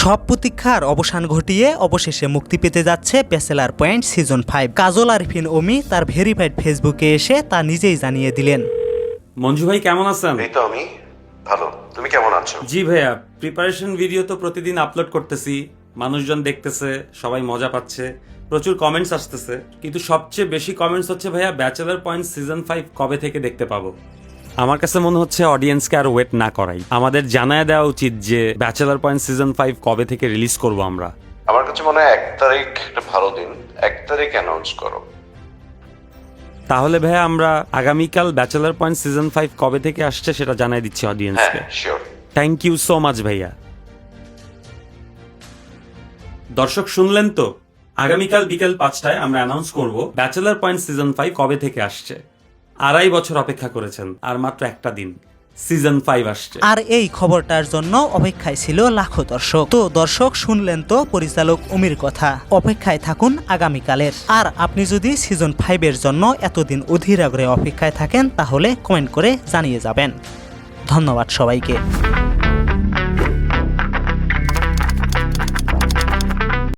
সব প্রতীক্ষার অবসান ঘটিয়ে অবশেষে মুক্তি পেতে যাচ্ছে ব্যাচেলার পয়েন্ট সিজন 5। কাজল আরিফিন অমি তার ভেরিফাইড ফেসবুকে এসে তা নিজেই জানিয়ে দিলেন। মঞ্জু ভাই কেমন আছেন? এই তো আমি ভালো, তুমি কেমন আছো? জি ভাইয়া, প্রিপারেশন ভিডিও তো প্রতিদিন আপলোড করতেছি, মানুষজন দেখতেছে, সবাই মজা পাচ্ছে, প্রচুর কমেন্টস আসতেছে, কিন্তু সবচেয়ে বেশি কমেন্টস হচ্ছে ভাইয়া ব্যাচেলার পয়েন্ট সিজন 5 কবে থেকে দেখতে পাবো। আমার কাছে মনে হচ্ছে অডিয়েন্সকে আর ওয়েট না করাই, আমাদের জানায় দেওয়া উচিত যে ব্যাচেলার পয়েন্ট সিজন 5 কবে থেকে রিলিজ করব আমরা। আমার কাছে মনে হয় 1 তারিখ একটা ভালো দিন, 1 তারিখ অ্যানাউন্স করো। তাহলে ভাইয়া আমরা আগামীকাল ব্যাচেলার পয়েন্ট সিজন 5 কবে থেকে আসছে সেটা জানাই দিচ্ছি অডিয়েন্সকে। হ্যাঁ sure. Thank you so much ভাইয়া। দর্শক শুনলেন তো, আগামীকাল বিকেল 5টায় আমরা অ্যানাউন্স করব ব্যাচেলার পয়েন্ট সিজন 5 কবে থেকে আসছে। 2.5 বছর অপেক্ষা করেছেন, আর মাত্র একটা দিন সিজন 5 আসছে। আর এই খবরটার জন্য অপেক্ষায় ছিল লাখো দর্শক। তো দর্শক শুনলেন তো পরিচালক অমির কথা, অপেক্ষায় থাকুন আগামীকালের। আর আপনি যদি সিজন 5-এর জন্য এতদিন অধীর আগ্রহে অপেক্ষায় থাকেন তাহলে কমেন্ট করে জানিয়ে যাবেন। ধন্যবাদ সবাইকে।